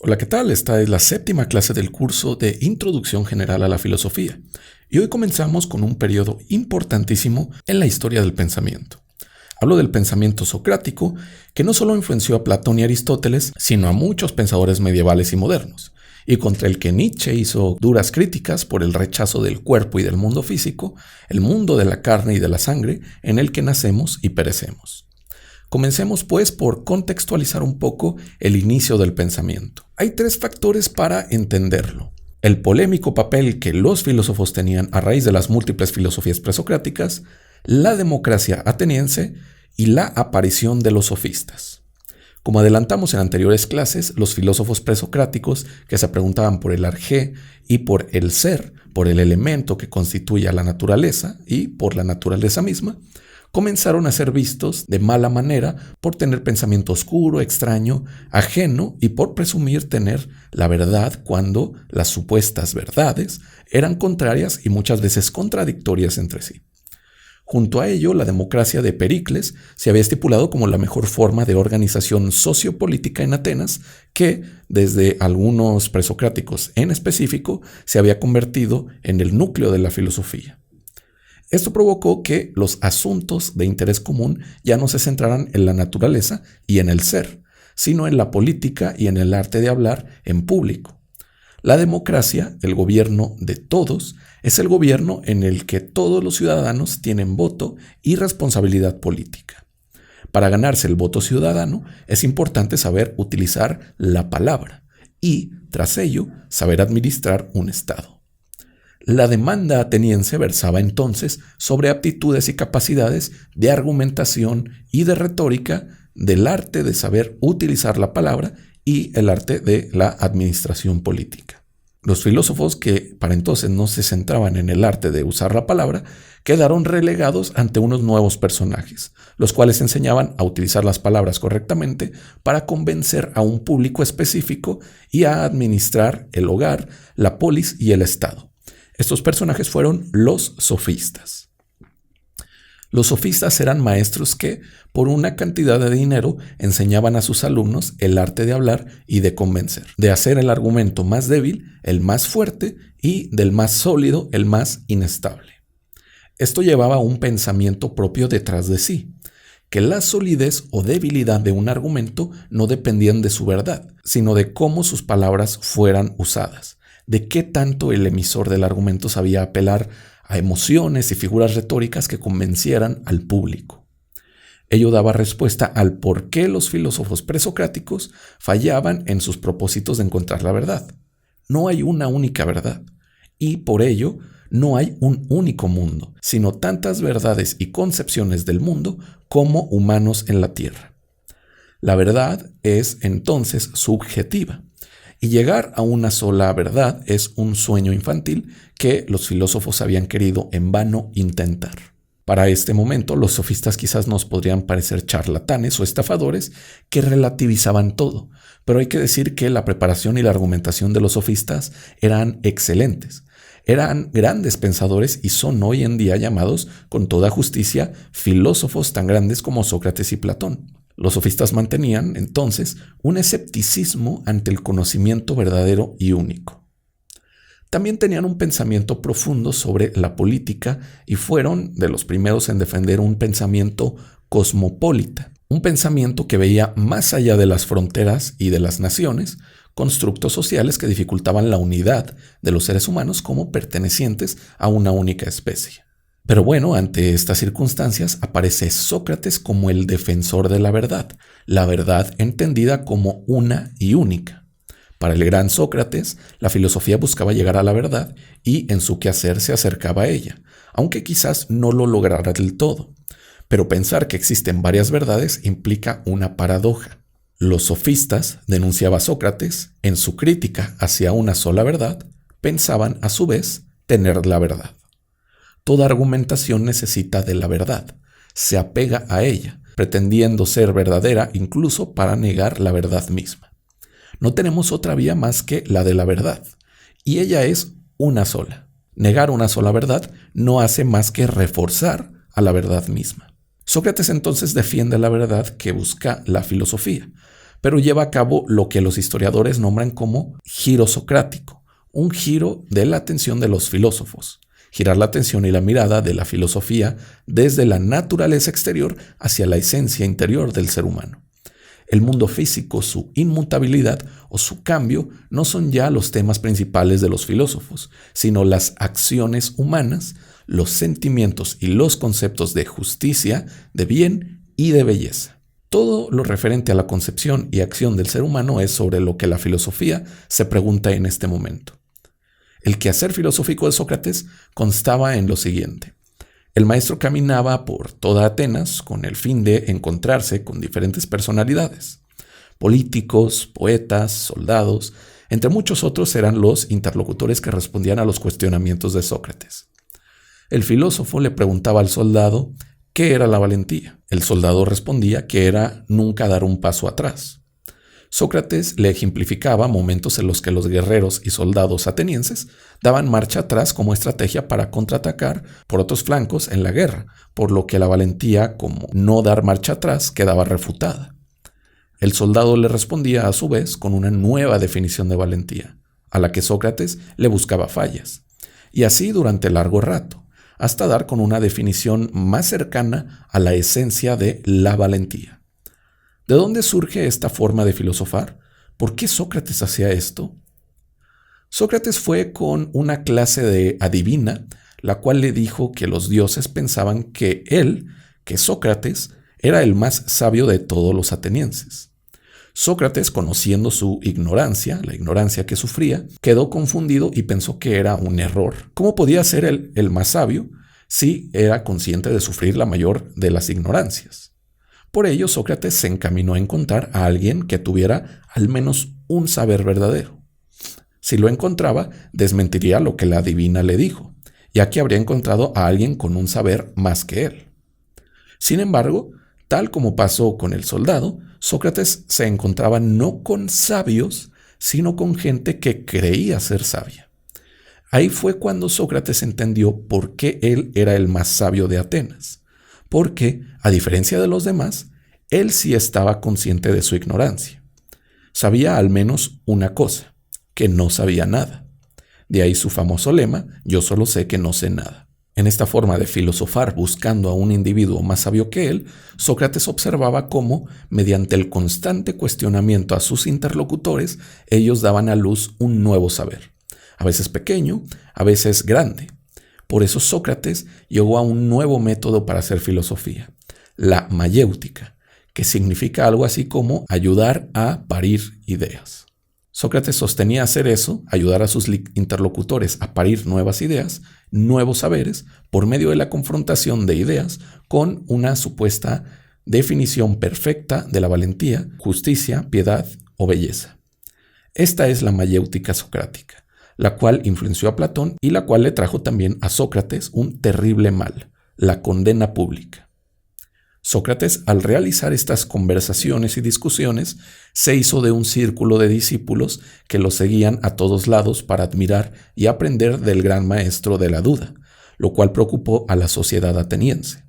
Hola, ¿qué tal? Esta es la séptima clase del curso de Introducción General a la Filosofía. Y hoy comenzamos con un periodo importantísimo en la historia del pensamiento. Hablo del pensamiento socrático, que no solo influenció a Platón y Aristóteles, sino a muchos pensadores medievales y modernos, y contra el que Nietzsche hizo duras críticas por el rechazo del cuerpo y del mundo físico, el mundo de la carne y de la sangre, en el que nacemos y perecemos. Comencemos pues por contextualizar un poco el inicio del pensamiento. Hay tres factores para entenderlo. El polémico papel que los filósofos tenían a raíz de las múltiples filosofías presocráticas, la democracia ateniense y la aparición de los sofistas. Como adelantamos en anteriores clases, los filósofos presocráticos que se preguntaban por el arjé y por el ser, por el elemento que constituye a la naturaleza y por la naturaleza misma, comenzaron a ser vistos de mala manera por tener pensamiento oscuro, extraño, ajeno y por presumir tener la verdad cuando las supuestas verdades eran contrarias y muchas veces contradictorias entre sí. Junto a ello, la democracia de Pericles se había estipulado como la mejor forma de organización sociopolítica en Atenas, que, desde algunos presocráticos en específico, se había convertido en el núcleo de la filosofía. Esto provocó que los asuntos de interés común ya no se centraran en la naturaleza y en el ser, sino en la política y en el arte de hablar en público. La democracia, el gobierno de todos, es el gobierno en el que todos los ciudadanos tienen voto y responsabilidad política. Para ganarse el voto ciudadano es importante saber utilizar la palabra y, tras ello, saber administrar un Estado. La demanda ateniense versaba entonces sobre aptitudes y capacidades de argumentación y de retórica, del arte de saber utilizar la palabra y el arte de la administración política. Los filósofos que para entonces no se centraban en el arte de usar la palabra quedaron relegados ante unos nuevos personajes, los cuales enseñaban a utilizar las palabras correctamente para convencer a un público específico y a administrar el hogar, la polis y el Estado. Estos personajes fueron los sofistas. Los sofistas eran maestros que, por una cantidad de dinero, enseñaban a sus alumnos el arte de hablar y de convencer, de hacer el argumento más débil el más fuerte y del más sólido el más inestable. Esto llevaba a un pensamiento propio detrás de sí, que la solidez o debilidad de un argumento no dependían de su verdad, sino de cómo sus palabras fueran usadas, de qué tanto el emisor del argumento sabía apelar a emociones y figuras retóricas que convencieran al público. Ello daba respuesta al por qué los filósofos presocráticos fallaban en sus propósitos de encontrar la verdad. No hay una única verdad, y por ello no hay un único mundo, sino tantas verdades y concepciones del mundo como humanos en la tierra. La verdad es entonces subjetiva. Y llegar a una sola verdad es un sueño infantil que los filósofos habían querido en vano intentar. Para este momento, los sofistas quizás nos podrían parecer charlatanes o estafadores que relativizaban todo, pero hay que decir que la preparación y la argumentación de los sofistas eran excelentes. Eran grandes pensadores y son hoy en día llamados, con toda justicia, filósofos tan grandes como Sócrates y Platón. Los sofistas mantenían, entonces, un escepticismo ante el conocimiento verdadero y único. También tenían un pensamiento profundo sobre la política y fueron de los primeros en defender un pensamiento cosmopolita, un pensamiento que veía más allá de las fronteras y de las naciones, constructos sociales que dificultaban la unidad de los seres humanos como pertenecientes a una única especie. Pero bueno, ante estas circunstancias aparece Sócrates como el defensor de la verdad entendida como una y única. Para el gran Sócrates, la filosofía buscaba llegar a la verdad y en su quehacer se acercaba a ella, aunque quizás no lo lograra del todo. Pero pensar que existen varias verdades implica una paradoja. Los sofistas, denunciaba Sócrates, en su crítica hacia una sola verdad, pensaban a su vez tener la verdad. Toda argumentación necesita de la verdad, se apega a ella, pretendiendo ser verdadera incluso para negar la verdad misma. No tenemos otra vía más que la de la verdad, y ella es una sola. Negar una sola verdad no hace más que reforzar a la verdad misma. Sócrates entonces defiende la verdad que busca la filosofía, pero lleva a cabo lo que los historiadores nombran como giro socrático, un giro de la atención de los filósofos, girar la atención y la mirada de la filosofía desde la naturaleza exterior hacia la esencia interior del ser humano. El mundo físico, su inmutabilidad o su cambio no son ya los temas principales de los filósofos, sino las acciones humanas, los sentimientos y los conceptos de justicia, de bien y de belleza. Todo lo referente a la concepción y acción del ser humano es sobre lo que la filosofía se pregunta en este momento. El quehacer filosófico de Sócrates constaba en lo siguiente. El maestro caminaba por toda Atenas con el fin de encontrarse con diferentes personalidades. Políticos, poetas, soldados, entre muchos otros eran los interlocutores que respondían a los cuestionamientos de Sócrates. El filósofo le preguntaba al soldado qué era la valentía. El soldado respondía que era nunca dar un paso atrás. Sócrates le ejemplificaba momentos en los que los guerreros y soldados atenienses daban marcha atrás como estrategia para contraatacar por otros flancos en la guerra, por lo que la valentía, como no dar marcha atrás, quedaba refutada. El soldado le respondía a su vez con una nueva definición de valentía, a la que Sócrates le buscaba fallas, y así durante largo rato, hasta dar con una definición más cercana a la esencia de la valentía. ¿De dónde surge esta forma de filosofar? ¿Por qué Sócrates hacía esto? Sócrates fue con una clase de adivina, la cual le dijo que los dioses pensaban que Sócrates, era el más sabio de todos los atenienses. Sócrates, conociendo su ignorancia, la ignorancia que sufría, quedó confundido y pensó que era un error. ¿Cómo podía ser el más sabio si era consciente de sufrir la mayor de las ignorancias? Por ello, Sócrates se encaminó a encontrar a alguien que tuviera al menos un saber verdadero. Si lo encontraba, desmentiría lo que la adivina le dijo, ya que habría encontrado a alguien con un saber más que él. Sin embargo, tal como pasó con el soldado, Sócrates se encontraba no con sabios, sino con gente que creía ser sabia. Ahí fue cuando Sócrates entendió por qué él era el más sabio de Atenas. Porque, a diferencia de los demás, él sí estaba consciente de su ignorancia. Sabía al menos una cosa, que no sabía nada. De ahí su famoso lema, yo solo sé que no sé nada. En esta forma de filosofar buscando a un individuo más sabio que él, Sócrates observaba cómo, mediante el constante cuestionamiento a sus interlocutores, ellos daban a luz un nuevo saber, a veces pequeño, a veces grande. Por eso Sócrates llegó a un nuevo método para hacer filosofía, la mayéutica, que significa algo así como ayudar a parir ideas. Sócrates sostenía hacer eso, ayudar a sus interlocutores a parir nuevas ideas, nuevos saberes, por medio de la confrontación de ideas con una supuesta definición perfecta de la valentía, justicia, piedad o belleza. Esta es la mayéutica socrática, la cual influenció a Platón y la cual le trajo también a Sócrates un terrible mal, la condena pública. Sócrates, al realizar estas conversaciones y discusiones, se hizo de un círculo de discípulos que lo seguían a todos lados para admirar y aprender del gran maestro de la duda, lo cual preocupó a la sociedad ateniense.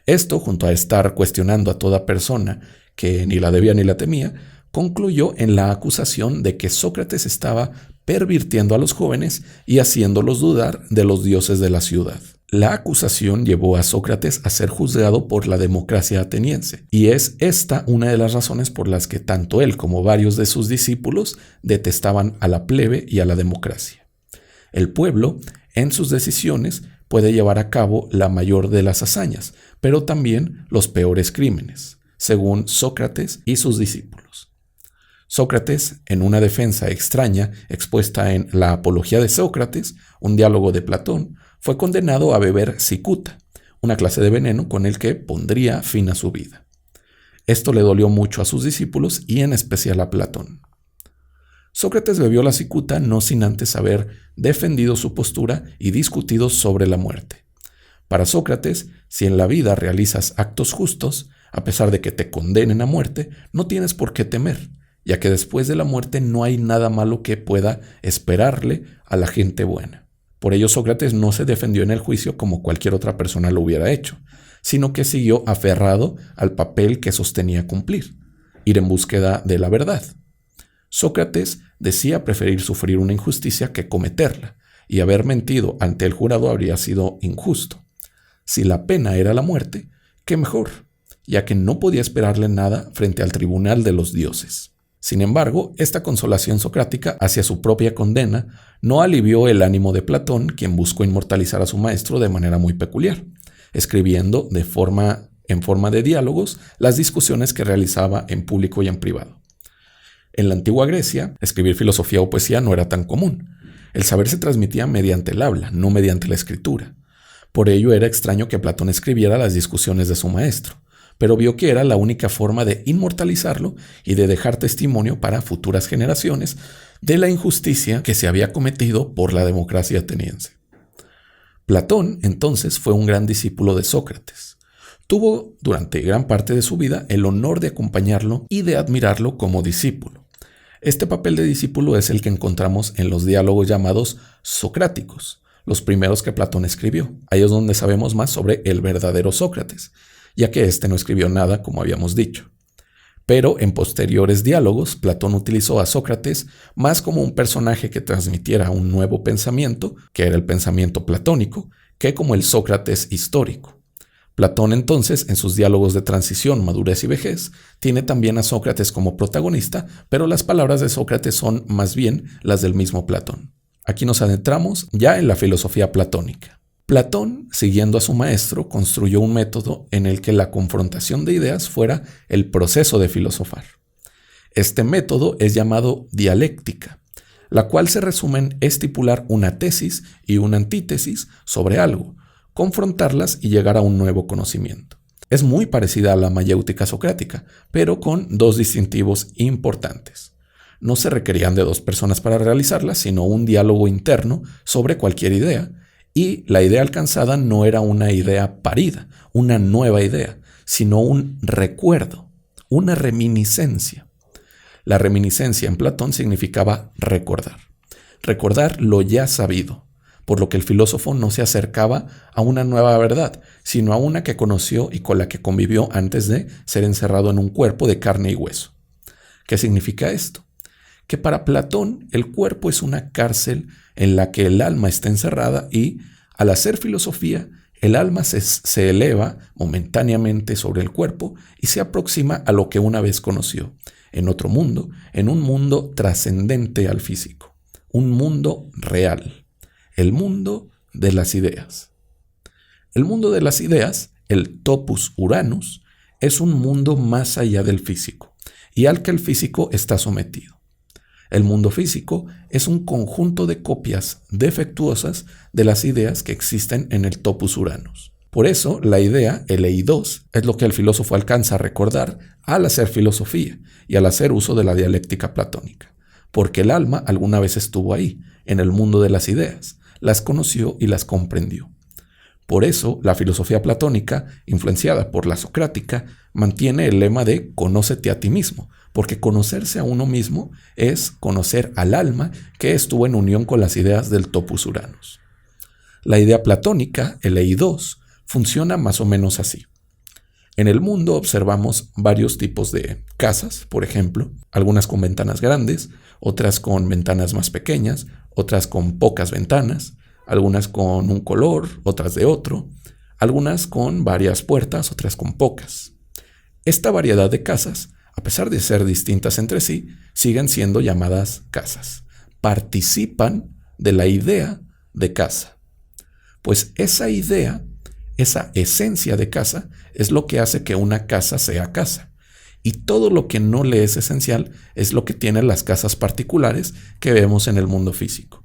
Esto, junto a estar cuestionando a toda persona que ni la debía ni la temía, concluyó en la acusación de que Sócrates estaba pervirtiendo a los jóvenes y haciéndolos dudar de los dioses de la ciudad. La acusación llevó a Sócrates a ser juzgado por la democracia ateniense, y es esta una de las razones por las que tanto él como varios de sus discípulos detestaban a la plebe y a la democracia. El pueblo, en sus decisiones, puede llevar a cabo la mayor de las hazañas, pero también los peores crímenes, según Sócrates y sus discípulos. Sócrates, en una defensa extraña expuesta en La Apología de Sócrates, un diálogo de Platón, fue condenado a beber cicuta, una clase de veneno con el que pondría fin a su vida. Esto le dolió mucho a sus discípulos y en especial a Platón. Sócrates bebió la cicuta no sin antes haber defendido su postura y discutido sobre la muerte. Para Sócrates, si en la vida realizas actos justos, a pesar de que te condenen a muerte, no tienes por qué temer, ya que después de la muerte no hay nada malo que pueda esperarle a la gente buena. Por ello, Sócrates no se defendió en el juicio como cualquier otra persona lo hubiera hecho, sino que siguió aferrado al papel que sostenía cumplir. ir en búsqueda de la verdad. Sócrates decía preferir sufrir una injusticia que cometerla, y haber mentido ante el jurado habría sido injusto. Si la pena era la muerte, qué mejor, ya que no podía esperarle nada frente al tribunal de los dioses. Sin embargo, esta consolación socrática hacia su propia condena no alivió el ánimo de Platón, quien buscó inmortalizar a su maestro de manera muy peculiar, escribiendo en forma de diálogos las discusiones que realizaba en público y en privado. En la antigua Grecia, escribir filosofía o poesía no era tan común. El saber se transmitía mediante el habla, no mediante la escritura. Por ello era extraño que Platón escribiera las discusiones de su maestro, pero vio que era la única forma de inmortalizarlo y de dejar testimonio para futuras generaciones de la injusticia que se había cometido por la democracia ateniense. Platón, entonces, fue un gran discípulo de Sócrates. Tuvo, durante gran parte de su vida, el honor de acompañarlo y de admirarlo como discípulo. Este papel de discípulo es el que encontramos en los diálogos llamados socráticos, los primeros que Platón escribió. Ahí es donde sabemos más sobre el verdadero Sócrates, ya que éste no escribió nada, como habíamos dicho. Pero en posteriores diálogos, Platón utilizó a Sócrates más como un personaje que transmitiera un nuevo pensamiento, que era el pensamiento platónico, que como el Sócrates histórico. Platón entonces, en sus diálogos de transición, madurez y vejez, tiene también a Sócrates como protagonista, pero las palabras de Sócrates son más bien las del mismo Platón. Aquí nos adentramos ya en la filosofía platónica. Platón, siguiendo a su maestro, construyó un método en el que la confrontación de ideas fuera el proceso de filosofar. Este método es llamado dialéctica, la cual se resume en estipular una tesis y una antítesis sobre algo, confrontarlas y llegar a un nuevo conocimiento. Es muy parecida a la mayéutica socrática, pero con dos distintivos importantes. No se requerían de dos personas para realizarla, sino un diálogo interno sobre cualquier idea, y la idea alcanzada no era una idea parida, una nueva idea, sino un recuerdo, una reminiscencia. La reminiscencia en Platón significaba recordar lo ya sabido, por lo que el filósofo no se acercaba a una nueva verdad, sino a una que conoció y con la que convivió antes de ser encerrado en un cuerpo de carne y hueso. ¿Qué significa esto? Que para Platón el cuerpo es una cárcel en la que el alma está encerrada y, al hacer filosofía, el alma se eleva momentáneamente sobre el cuerpo y se aproxima a lo que una vez conoció, en otro mundo, en un mundo trascendente al físico, un mundo real, el mundo de las ideas. El mundo de las ideas, el topus Uranus, es un mundo más allá del físico y al que el físico está sometido. El mundo físico es un conjunto de copias defectuosas de las ideas que existen en el topus Uranus. Por eso, la idea, el eidos, es lo que el filósofo alcanza a recordar al hacer filosofía y al hacer uso de la dialéctica platónica. Porque el alma alguna vez estuvo ahí, en el mundo de las ideas, las conoció y las comprendió. Por eso, la filosofía platónica, influenciada por la socrática, mantiene el lema de «conócete a ti mismo», porque conocerse a uno mismo es conocer al alma que estuvo en unión con las ideas del topus Uranus. La idea platónica, el eidos, funciona más o menos así. En el mundo observamos varios tipos de casas, por ejemplo, algunas con ventanas grandes, otras con ventanas más pequeñas, otras con pocas ventanas, algunas con un color, otras de otro, algunas con varias puertas, otras con pocas. Esta variedad de casas, a pesar de ser distintas entre sí, siguen siendo llamadas casas. Participan de la idea de casa. Pues esa idea, esa esencia de casa, es lo que hace que una casa sea casa. Y todo lo que no le es esencial es lo que tienen las casas particulares que vemos en el mundo físico.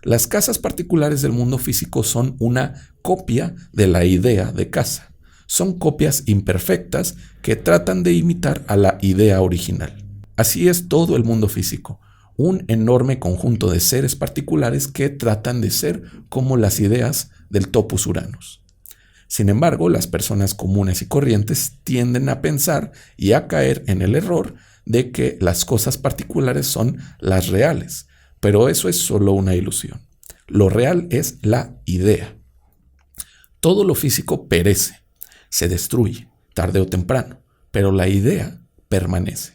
Las casas particulares del mundo físico son una copia de la idea de casa. Son copias imperfectas que tratan de imitar a la idea original. Así es todo el mundo físico, un enorme conjunto de seres particulares que tratan de ser como las ideas del topus Uranus. Sin embargo, las personas comunes y corrientes tienden a pensar y a caer en el error de que las cosas particulares son las reales, pero eso es solo una ilusión. Lo real es la idea. Todo lo físico perece, se destruye, tarde o temprano, pero la idea permanece.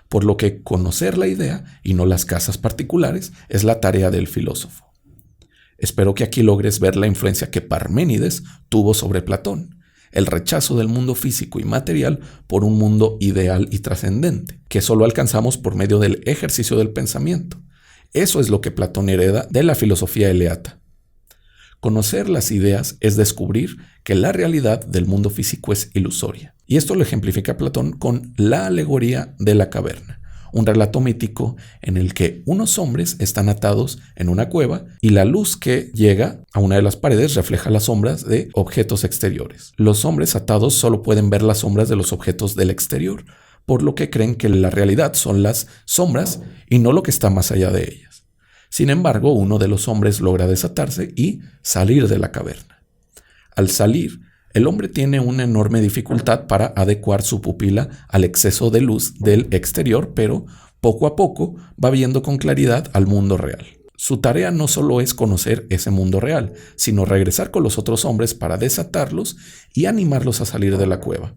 Por lo que conocer la idea y no las casas particulares es la tarea del filósofo. Espero que aquí logres ver la influencia que Parménides tuvo sobre Platón, el rechazo del mundo físico y material por un mundo ideal y trascendente, que solo alcanzamos por medio del ejercicio del pensamiento. Eso es lo que Platón hereda de la filosofía eleata. Conocer las ideas es descubrir que la realidad del mundo físico es ilusoria. Y esto lo ejemplifica Platón con la alegoría de la caverna, un relato mítico en el que unos hombres están atados en una cueva y la luz que llega a una de las paredes refleja las sombras de objetos exteriores. Los hombres atados solo pueden ver las sombras de los objetos del exterior, por lo que creen que la realidad son las sombras y no lo que está más allá de ellas. Sin embargo, uno de los hombres logra desatarse y salir de la caverna. Al salir, el hombre tiene una enorme dificultad para adecuar su pupila al exceso de luz del exterior, pero poco a poco va viendo con claridad al mundo real. Su tarea no solo es conocer ese mundo real, sino regresar con los otros hombres para desatarlos y animarlos a salir de la cueva.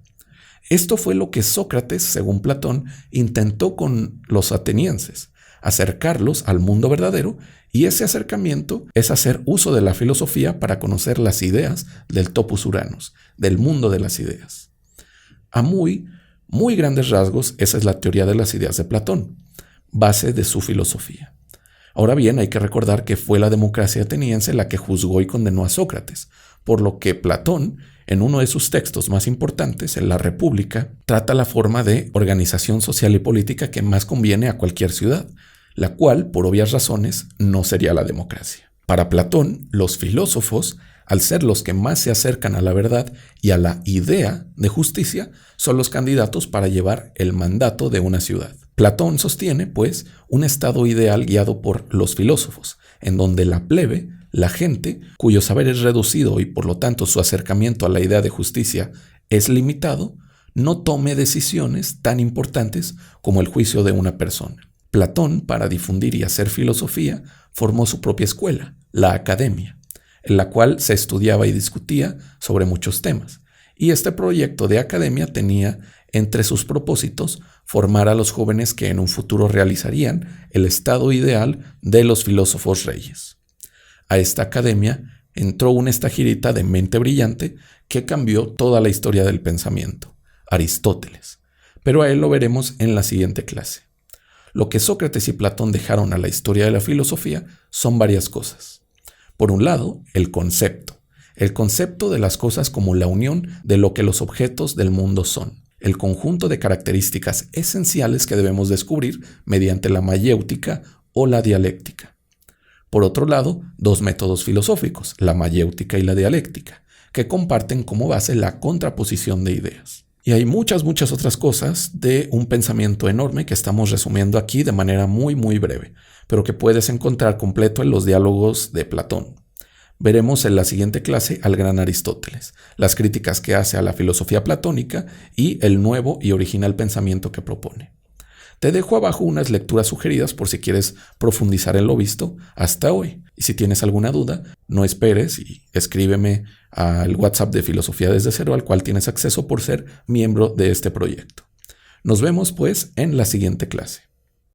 Esto fue lo que Sócrates, según Platón, intentó con los atenienses, acercarlos al mundo verdadero, y ese acercamiento es hacer uso de la filosofía para conocer las ideas del topos Uranus, del mundo de las ideas. A muy grandes rasgos, esa es la teoría de las ideas de Platón, base de su filosofía. Ahora bien, hay que recordar que fue la democracia ateniense la que juzgó y condenó a Sócrates, por lo que Platón, en uno de sus textos más importantes, en La República, trata la forma de organización social y política que más conviene a cualquier ciudad, la cual, por obvias razones, no sería la democracia. Para Platón, los filósofos, al ser los que más se acercan a la verdad y a la idea de justicia, son los candidatos para llevar el mandato de una ciudad. Platón sostiene, pues, un estado ideal guiado por los filósofos, en donde la plebe, la gente, cuyo saber es reducido y por lo tanto su acercamiento a la idea de justicia es limitado, no tome decisiones tan importantes como el juicio de una persona. Platón, para difundir y hacer filosofía, formó su propia escuela, la Academia, en la cual se estudiaba y discutía sobre muchos temas. Y este proyecto de academia tenía entre sus propósitos formar a los jóvenes que en un futuro realizarían el estado ideal de los filósofos reyes. A esta academia entró un estagirita de mente brillante que cambió toda la historia del pensamiento, Aristóteles. Pero a él lo veremos en la siguiente clase. Lo que Sócrates y Platón dejaron a la historia de la filosofía son varias cosas. Por un lado, el concepto de las cosas como la unión de lo que los objetos del mundo son, el conjunto de características esenciales que debemos descubrir mediante la mayéutica o la dialéctica. Por otro lado, dos métodos filosóficos, la mayéutica y la dialéctica, que comparten como base la contraposición de ideas. Y hay muchas otras cosas de un pensamiento enorme que estamos resumiendo aquí de manera muy breve, pero que puedes encontrar completo en los diálogos de Platón. Veremos en la siguiente clase al gran Aristóteles, las críticas que hace a la filosofía platónica y el nuevo y original pensamiento que propone. Te dejo abajo unas lecturas sugeridas por si quieres profundizar en lo visto hasta hoy. Y si tienes alguna duda, no esperes y escríbeme al WhatsApp de Filosofía desde Cero, al cual tienes acceso por ser miembro de este proyecto. Nos vemos pues en la siguiente clase.